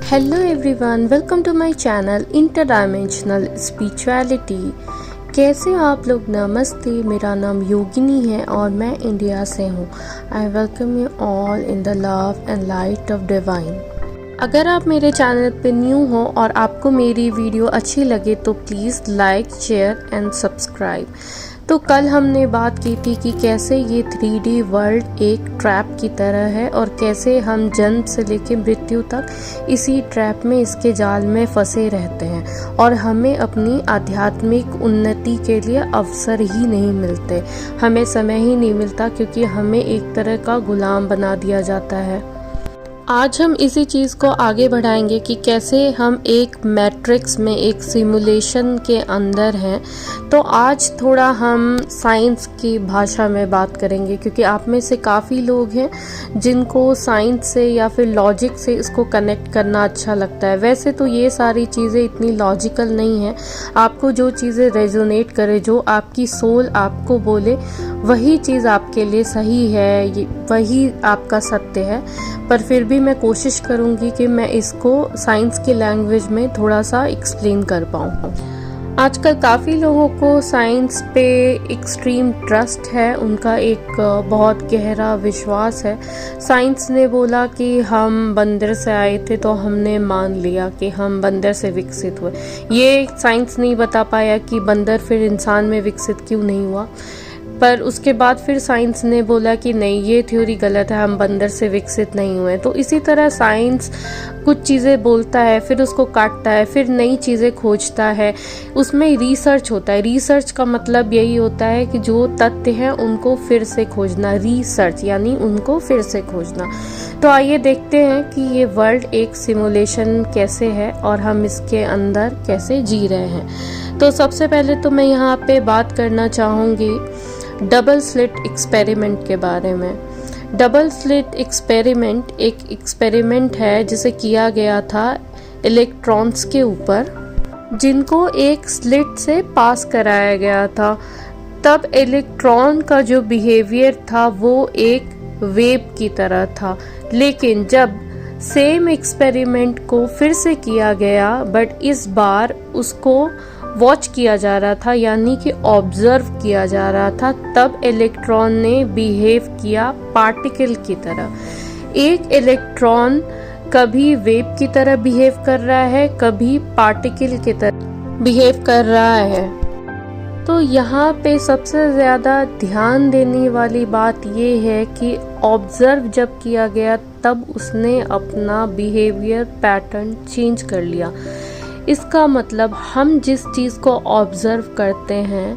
Hello everyone, welcome to my channel interdimensional spirituality. कैसे हो आप लोग? नमस्ते, मेरा नाम योगिनी है और मैं इंडिया से हूँ। I welcome you all in the love and light of divine. अगर आप मेरे चैनल पे न्यू हो और आपको मेरी वीडियो अच्छी लगे तो please like, share and subscribe. तो कल हमने बात की थी कि कैसे ये 3D वर्ल्ड एक ट्रैप की तरह है और कैसे हम जन्म से लेकर मृत्यु तक इसी ट्रैप में, इसके जाल में फंसे रहते हैं और हमें अपनी आध्यात्मिक उन्नति के लिए अवसर ही नहीं मिलते, हमें समय ही नहीं मिलता क्योंकि हमें एक तरह का गुलाम बना दिया जाता है। आज हम इसी चीज़ को आगे बढ़ाएंगे कि कैसे हम एक मैट्रिक्स में, एक सिमुलेशन के अंदर हैं। तो आज थोड़ा हम साइंस की भाषा में बात करेंगे क्योंकि आप में से काफ़ी लोग हैं जिनको साइंस से या फिर लॉजिक से इसको कनेक्ट करना अच्छा लगता है। वैसे तो ये सारी चीज़ें इतनी लॉजिकल नहीं हैं। आपको जो चीज़ें रेजोनेट करे, जो आपकी सोल आपको बोले, वही चीज़ आपके लिए सही है, वही आपका सत्य है। पर फिर भी मैं कोशिश करूंगी कि मैं इसको साइंस की लैंग्वेज में थोड़ा सा एक्सप्लेन कर पाऊँ। आजकल काफ़ी लोगों को साइंस पे एक्सट्रीम ट्रस्ट है, उनका एक बहुत गहरा विश्वास है। साइंस ने बोला कि हम बंदर से आए थे तो हमने मान लिया कि हम बंदर से विकसित हुए। ये साइंस नहीं बता पाया कि बंदर फिर इंसान में विकसित क्यों नहीं हुआ। पर उसके बाद फिर साइंस ने बोला कि नहीं, ये थ्योरी गलत है, हम बंदर से विकसित नहीं हुए। तो इसी तरह साइंस कुछ चीज़ें बोलता है, फिर उसको काटता है, फिर नई चीज़ें खोजता है, उसमें रिसर्च होता है। रिसर्च का मतलब यही होता है कि जो तथ्य हैं उनको फिर से खोजना, रिसर्च यानी उनको फिर से खोजना। तो आइए देखते हैं कि ये वर्ल्ड एक सिमुलेशन कैसे है और हम इसके अंदर कैसे जी रहे हैं। तो सबसे पहले तो मैं यहाँ पे बात करना चाहूँगी डबल स्लिट एक्सपेरिमेंट के बारे में। डबल स्लिट एक्सपेरिमेंट एक एक्सपेरिमेंट है जिसे किया गया था इलेक्ट्रॉन्स के ऊपर, जिनको एक स्लिट से पास कराया गया था। तब इलेक्ट्रॉन का जो बिहेवियर था वो एक वेव की तरह था। लेकिन जब सेम एक्सपेरिमेंट को फिर से किया गया, बट इस बार उसको वॉच किया जा रहा था, यानी कि ऑब्जर्व किया जा रहा था, तब इलेक्ट्रॉन ने बिहेव किया पार्टिकल की तरह। एक इलेक्ट्रॉन कभी वेव की तरह बिहेव कर रहा है, कभी पार्टिकल की तरह बिहेव कर रहा है। तो यहाँ पे सबसे ज़्यादा ध्यान देने वाली बात ये है कि ऑब्जर्व जब किया गया तब उसने अपना बिहेवियर पैटर्न चेंज कर लिया। इसका मतलब हम जिस चीज़ को ऑब्जर्व करते हैं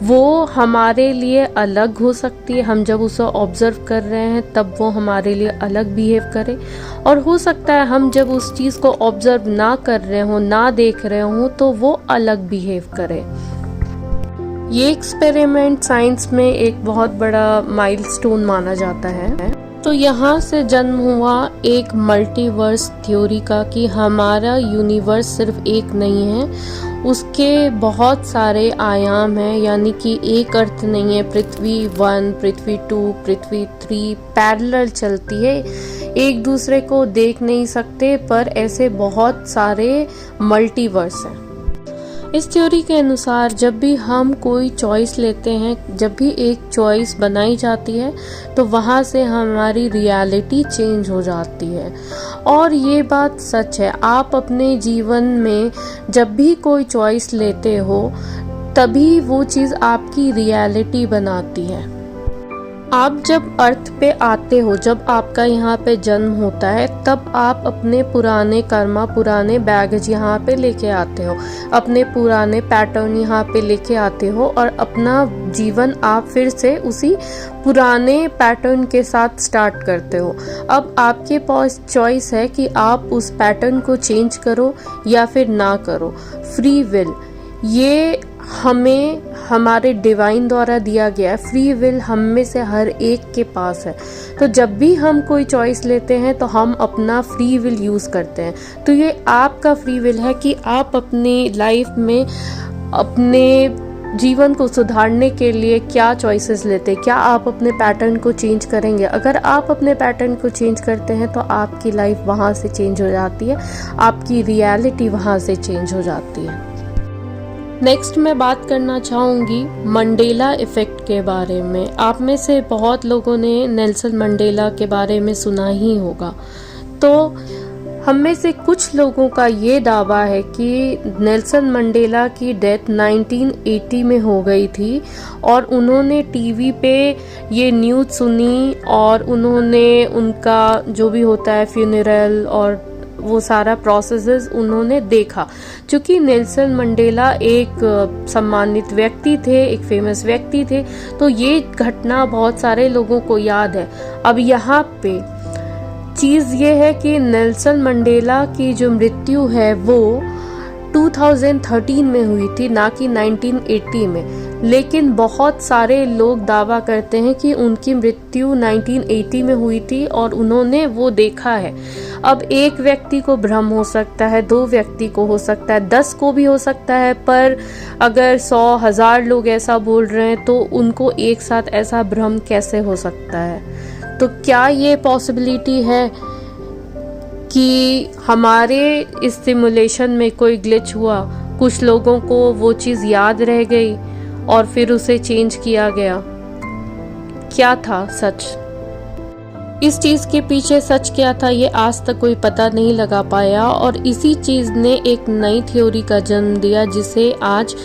वो हमारे लिए अलग हो सकती है। हम जब उसे ऑब्जर्व कर रहे हैं तब वो हमारे लिए अलग बिहेव करे, और हो सकता है हम जब उस चीज़ को ऑब्जर्व ना कर रहे हों, ना देख रहे हों, तो वो अलग बिहेव करे। ये एक्सपेरिमेंट साइंस में एक बहुत बड़ा माइलस्टोन माना जाता है। तो यहाँ से जन्म हुआ एक मल्टीवर्स थ्योरी का कि हमारा यूनिवर्स सिर्फ एक नहीं है, उसके बहुत सारे आयाम हैं। यानी कि एक अर्थ नहीं है, पृथ्वी 1, पृथ्वी 2, पृथ्वी 3 पैरेलल चलती है, एक दूसरे को देख नहीं सकते, पर ऐसे बहुत सारे मल्टीवर्स हैं। इस थ्योरी के अनुसार जब भी हम कोई चॉइस लेते हैं, जब भी एक चॉइस बनाई जाती है, तो वहाँ से हमारी रियलिटी चेंज हो जाती है। और ये बात सच है, आप अपने जीवन में जब भी कोई चॉइस लेते हो तभी वो चीज़ आपकी रियलिटी बनाती है। आप जब अर्थ पे आते हो, जब आपका यहाँ पे जन्म होता है, तब आप अपने पुराने कर्मा, पुराने बैगेज यहाँ पे लेके आते हो, अपने पुराने पैटर्न यहाँ पे लेके आते हो और अपना जीवन आप फिर से उसी पुराने पैटर्न के साथ स्टार्ट करते हो। अब आपके पास चॉइस है कि आप उस पैटर्न को चेंज करो या फिर ना करो। फ्री विल ये हमें हमारे डिवाइन द्वारा दिया गया है। फ्री विल हम में से हर एक के पास है। तो जब भी हम कोई चॉइस लेते हैं तो हम अपना फ्री विल यूज़ करते हैं। तो ये आपका फ्री विल है कि आप अपनी लाइफ में अपने जीवन को सुधारने के लिए क्या चॉइसेस लेते, क्या आप अपने पैटर्न को चेंज करेंगे। अगर आप अपने पैटर्न को चेंज करते हैं तो आपकी लाइफ वहाँ से चेंज हो जाती है, आपकी रियलिटी वहाँ से चेंज हो जाती है। नेक्स्ट मैं बात करना चाहूँगी मंडेला इफ़ेक्ट के बारे में। आप में से बहुत लोगों ने नेल्सन मंडेला के बारे में सुना ही होगा। तो हम में से कुछ लोगों का ये दावा है कि नेल्सन मंडेला की डेथ 1980 में हो गई थी और उन्होंने टीवी पे ये न्यूज़ सुनी और उन्होंने उनका जो भी होता है फ्यूनरल और वो सारा प्रोसेसेस उन्होंने देखा। क्योंकि नेल्सन मंडेला एक सम्मानित व्यक्ति थे, एक फेमस व्यक्ति थे, तो ये घटना बहुत सारे लोगों को याद है। अब यहाँ पे चीज़ ये है कि नेल्सन मंडेला की जो मृत्यु है वो 2013 में हुई थी, ना कि 1980 में। लेकिन बहुत सारे लोग दावा करते हैं कि उनकी मृत्यु 1980 में हुई थी और उन्होंने वो देखा है। अब एक व्यक्ति को भ्रम हो सकता है, 2 व्यक्ति को हो सकता है, 10 को भी हो सकता है, पर अगर 100,000 लोग ऐसा बोल रहे हैं तो उनको एक साथ ऐसा भ्रम कैसे हो सकता है। तो क्या ये पॉसिबिलिटी है कि हमारे इस सिमुलेशन में कोई ग्लिच हुआ, कुछ लोगों को वो चीज़ याद रह गई और फिर उसे चेंज किया गया। क्या था सच? इस चीज़ के पीछे सच क्या था ये आज तक कोई पता नहीं लगा पाया और इसी चीज़ ने एक नई थ्योरी का जन्म दिया जिसे आज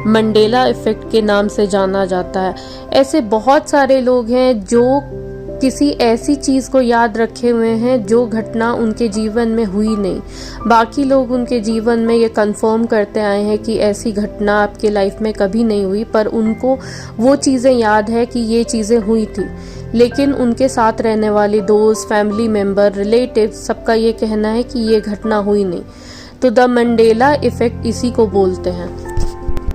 मंडेला इफ़ेक्ट के नाम से जाना जाता है। ऐसे बहुत सारे लोग हैं जो किसी ऐसी चीज़ को याद रखे हुए हैं जो घटना उनके जीवन में हुई नहीं। बाकी लोग उनके जीवन में ये कंफर्म करते आए हैं कि ऐसी घटना आपके लाइफ में कभी नहीं हुई, पर उनको वो चीज़ें याद है कि ये चीज़ें हुई थी। लेकिन उनके साथ रहने वाले दोस्त, फैमिली मेम्बर, रिलेटिव सबका ये कहना है कि ये घटना हुई नहीं। तो द मंडेला इफ़ेक्ट इसी को बोलते हैं।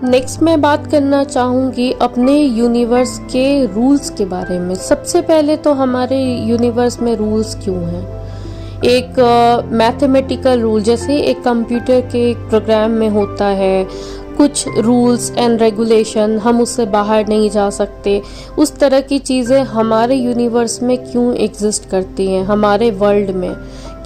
नेक्स्ट मैं बात करना चाहूँगी अपने यूनिवर्स के रूल्स के बारे में। सबसे पहले तो हमारे यूनिवर्स में रूल्स क्यों हैं? एक मैथमेटिकल रूल, जैसे एक कंप्यूटर के एक प्रोग्राम में होता है कुछ रूल्स एंड रेगुलेशन, हम उससे बाहर नहीं जा सकते। उस तरह की चीज़ें हमारे यूनिवर्स में क्यों एग्जिस्ट करती हैं? हमारे वर्ल्ड में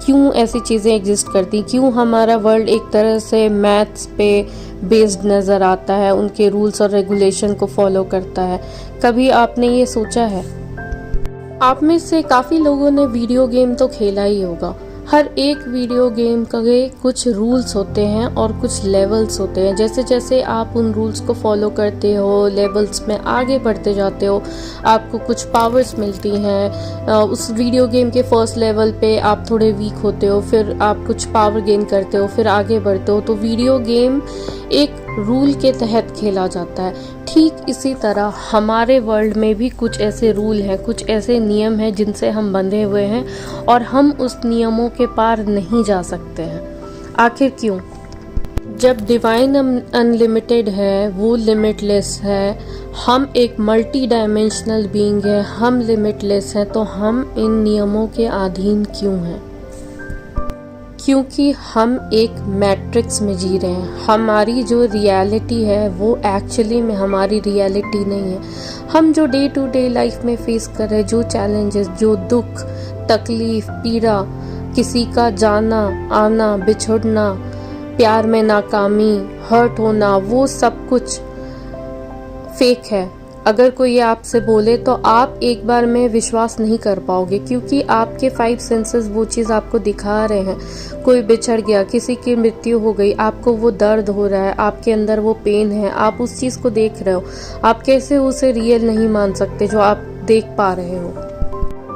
क्यों ऐसी चीज़ें एग्जिस्ट करती? क्यों हमारा वर्ल्ड एक तरह से मैथ्स पे बेस्ड नज़र आता है, उनके रूल्स और रेगुलेशन को फॉलो करता है? कभी आपने ये सोचा है? आप में से काफ़ी लोगों ने वीडियो गेम तो खेला ही होगा। हर एक वीडियो गेम के कुछ रूल्स होते हैं और कुछ लेवल्स होते हैं। जैसे जैसे आप उन रूल्स को फॉलो करते हो, लेवल्स में आगे बढ़ते जाते हो, आपको कुछ पावर्स मिलती हैं। उस वीडियो गेम के फर्स्ट लेवल पे आप थोड़े वीक होते हो, फिर आप कुछ पावर गेन करते हो, फिर आगे बढ़ते हो। तो वीडियो गेम एक रूल के तहत खेला जाता है। ठीक इसी तरह हमारे वर्ल्ड में भी कुछ ऐसे रूल हैं, कुछ ऐसे नियम हैं जिनसे हम बंधे हुए हैं और हम उस नियमों के पार नहीं जा सकते हैं। आखिर क्यों? जब डिवाइन अनलिमिटेड है, वो लिमिटलेस है, हम एक मल्टी डायमेंशनल बीइंग है, हम लिमिटलेस हैं, तो हम इन नियमों के अधीन क्यों हैं? क्योंकि हम एक मैट्रिक्स में जी रहे हैं। हमारी जो रियलिटी है वो एक्चुअली में हमारी रियलिटी नहीं है। हम जो डे टू डे लाइफ में फेस कर रहे हैं, जो चैलेंजेस, जो दुख, तकलीफ, पीड़ा, किसी का जाना आना, बिछुड़ना, प्यार में नाकामी, हर्ट होना, वो सब कुछ फेक है। अगर कोई ये आपसे बोले तो आप एक बार में विश्वास नहीं कर पाओगे, क्योंकि आपके 5 सेंसेस वो चीज़ आपको दिखा रहे हैं। कोई बिछड़ गया, किसी की मृत्यु हो गई, आपको वो दर्द हो रहा है, आपके अंदर वो पेन है, आप उस चीज़ को देख रहे हो। आप कैसे उसे रियल नहीं मान सकते जो आप देख पा रहे हो?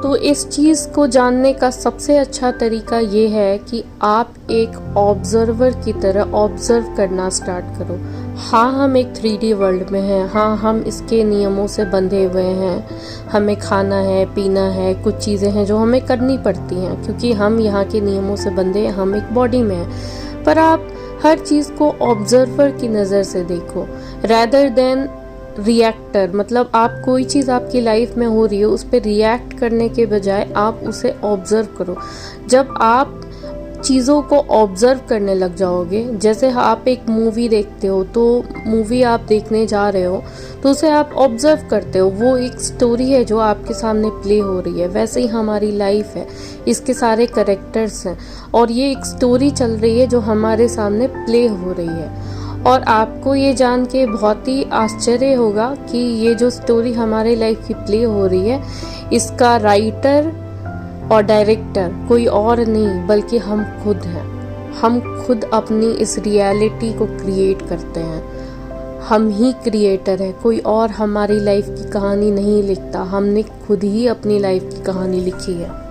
तो इस चीज़ को जानने का सबसे अच्छा तरीका ये है कि आप एक ऑब्जर्वर की तरह ऑब्जर्व करना स्टार्ट करो। हाँ, हम एक 3D वर्ल्ड में हैं। हाँ, हम इसके नियमों से बंधे हुए हैं। हमें खाना है, पीना है, कुछ चीज़ें हैं जो हमें करनी पड़ती हैं क्योंकि हम यहाँ के नियमों से बंधे हैं, हम एक बॉडी में हैं। पर आप हर चीज़ को ऑब्जर्वर की नज़र से देखो रैदर देन रिएक्टर। मतलब आप कोई चीज़ आपकी लाइफ में हो रही है, उस पर रिएक्ट करने के बजाय आप उसे ऑब्जर्व करो। जब आप चीज़ों को ऑब्जर्व करने लग जाओगे। जैसे आप एक मूवी देखते हो, तो मूवी आप देखने जा रहे हो तो उसे आप ऑब्जर्व करते हो, वो एक स्टोरी है जो आपके सामने प्ले हो रही है। वैसे ही हमारी लाइफ है, इसके सारे कैरेक्टर्स हैं और ये एक स्टोरी चल रही है जो हमारे सामने प्ले हो रही है। और आपको ये जान के बहुत ही आश्चर्य होगा कि ये जो स्टोरी हमारे लाइफ की प्ले हो रही है, इसका राइटर और डायरेक्टर कोई और नहीं बल्कि हम खुद हैं। हम खुद अपनी इस रियलिटी को क्रिएट करते हैं। हम ही क्रिएटर हैं, कोई और हमारी लाइफ की कहानी नहीं लिखता। हमने खुद ही अपनी लाइफ की कहानी लिखी है।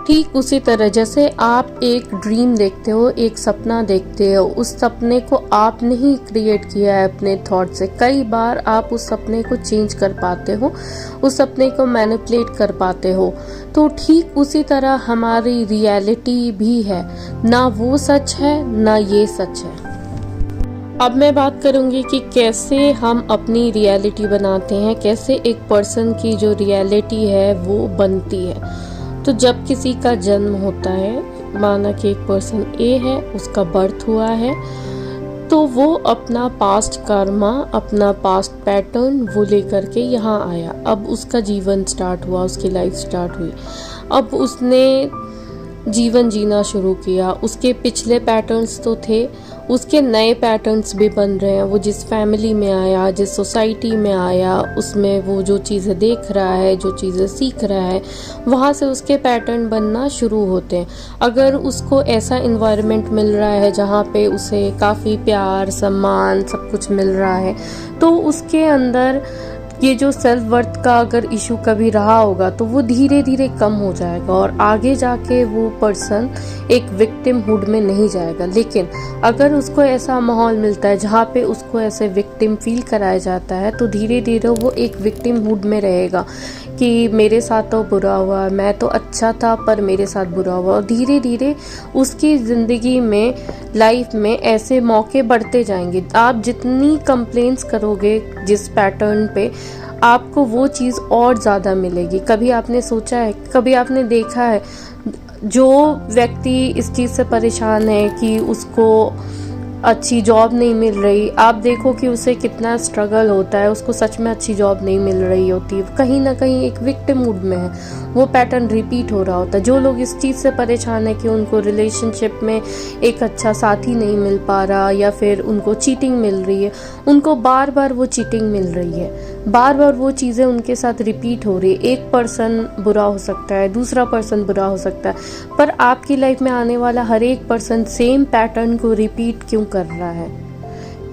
ठीक उसी तरह जैसे आप एक ड्रीम देखते हो, एक सपना देखते हो, उस सपने को आपने ही क्रिएट किया है अपने थॉट से। कई बार आप उस सपने को चेंज कर पाते हो, उस सपने को मैनिपुलेट कर पाते हो। तो ठीक उसी तरह हमारी रियलिटी भी है, ना वो सच है ना ये सच है। अब मैं बात करूंगी कि कैसे हम अपनी रियलिटी बनाते हैं, कैसे एक पर्सन की जो रियलिटी है वो बनती है। तो जब किसी का जन्म होता है, माना कि एक पर्सन ए है, उसका बर्थ हुआ है, तो वो अपना पास्ट कर्मा, अपना पास्ट पैटर्न वो लेकर के यहाँ आया। अब उसका जीवन स्टार्ट हुआ, उसकी लाइफ स्टार्ट हुई। अब उसने जीवन जीना शुरू किया। उसके पिछले पैटर्न्स तो थे, उसके नए पैटर्न्स भी बन रहे हैं। वो जिस फैमिली में आया, जिस सोसाइटी में आया, उसमें वो जो चीज़ें देख रहा है, जो चीज़ें सीख रहा है, वहाँ से उसके पैटर्न बनना शुरू होते हैं। अगर उसको ऐसा इन्वायरमेंट मिल रहा है जहाँ पे उसे काफ़ी प्यार, सम्मान, सब कुछ मिल रहा है, तो उसके अंदर ये जो सेल्फ वर्थ का अगर इशू कभी रहा होगा तो वो धीरे धीरे कम हो जाएगा और आगे जाके वो पर्सन एक विक्टिम हुड में नहीं जाएगा। लेकिन अगर उसको ऐसा माहौल मिलता है जहाँ पे उसको ऐसे विक्टिम फील कराया जाता है, तो धीरे धीरे वो एक विक्टिम हुड में रहेगा कि मेरे साथ तो बुरा हुआ, मैं तो अच्छा था पर मेरे साथ बुरा हुआ। और धीरे धीरे उसकी ज़िंदगी में, लाइफ में ऐसे मौके बढ़ते जाएंगे। आप जितनी कंप्लेंट्स करोगे जिस पैटर्न पे, आपको वो चीज़ और ज़्यादा मिलेगी। कभी आपने सोचा है, कभी आपने देखा है, जो व्यक्ति इस चीज़ से परेशान है कि उसको अच्छी जॉब नहीं मिल रही, आप देखो कि उसे कितना स्ट्रगल होता है, उसको सच में अच्छी जॉब नहीं मिल रही होती, कहीं ना कहीं एक विक्टिम मूड में है, वो पैटर्न रिपीट हो रहा होता है। जो लोग इस चीज़ से परेशान है कि उनको रिलेशनशिप में एक अच्छा साथी नहीं मिल पा रहा या फिर उनको चीटिंग मिल रही है, उनको बार बार वो चीटिंग मिल रही है, बार बार वो चीज़ें उनके साथ रिपीट हो रही है। एक पर्सन बुरा हो सकता है, दूसरा पर्सन बुरा हो सकता है, पर आपकी लाइफ में आने वाला हर एक पर्सन सेम पैटर्न को रिपीट क्यों कर रहा है?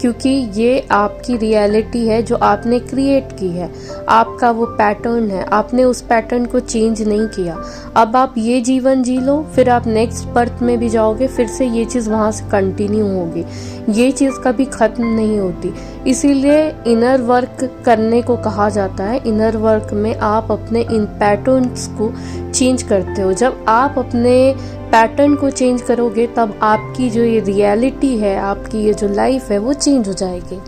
क्योंकि ये आपकी रियलिटी है जो आपने क्रिएट की है, आपका वो पैटर्न है, आपने उस पैटर्न को चेंज नहीं किया। अब आप ये जीवन जी लो, फिर आप नेक्स्ट बर्थ में भी जाओगे, फिर से ये चीज़ वहाँ से कंटिन्यू होगी, ये चीज़ कभी ख़त्म नहीं होती। इसीलिए इनर वर्क करने को कहा जाता है। इनर वर्क में आप अपने इन पैटर्न्स को चेंज करते हो। जब आप अपने पैटर्न को चेंज करोगे तब आपकी जो ये रियलिटी है, आपकी ये जो लाइफ है, वो चेंज हो जाएगी।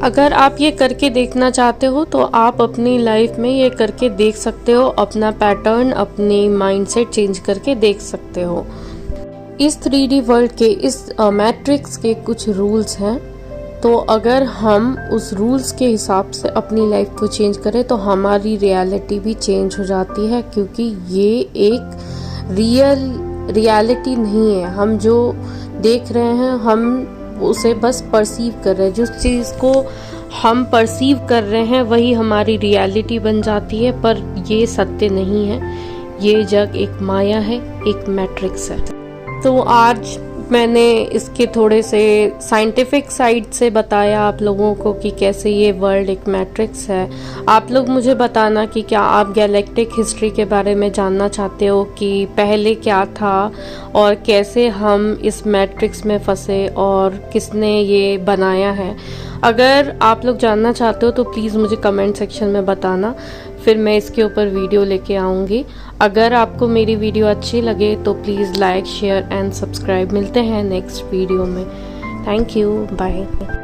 अगर आप ये करके देखना चाहते हो तो आप अपनी लाइफ में ये करके देख सकते हो, अपना पैटर्न, अपनी माइंडसेट चेंज करके देख सकते हो। इस 3D वर्ल्ड के, इस मैट्रिक्स के कुछ रूल्स हैं, तो अगर हम उस रूल्स के हिसाब से अपनी लाइफ को चेंज करें तो हमारी रियलिटी भी चेंज हो जाती है। क्योंकि ये एक रियलिटी नहीं है, हम जो देख रहे हैं हम उसे बस परसीव कर रहे हैं। जिस चीज़ को हम परसीव कर रहे हैं वही हमारी रियलिटी बन जाती है, पर ये सत्य नहीं है। ये जग एक माया है, एक मैट्रिक्स है। तो आज मैंने इसके थोड़े से साइंटिफिक साइड से बताया आप लोगों को कि कैसे ये वर्ल्ड एक मैट्रिक्स है। आप लोग मुझे बताना कि क्या आप गैलेक्टिक हिस्ट्री के बारे में जानना चाहते हो कि पहले क्या था और कैसे हम इस मैट्रिक्स में फंसे और किसने ये बनाया है। अगर आप लोग जानना चाहते हो तो प्लीज़ मुझे कमेंट सेक्शन में बताना, फिर मैं इसके ऊपर वीडियो लेके आऊँगी। अगर आपको मेरी वीडियो अच्छी लगे तो please like, share and subscribe. मिलते हैं नेक्स्ट वीडियो में। Thank you, bye.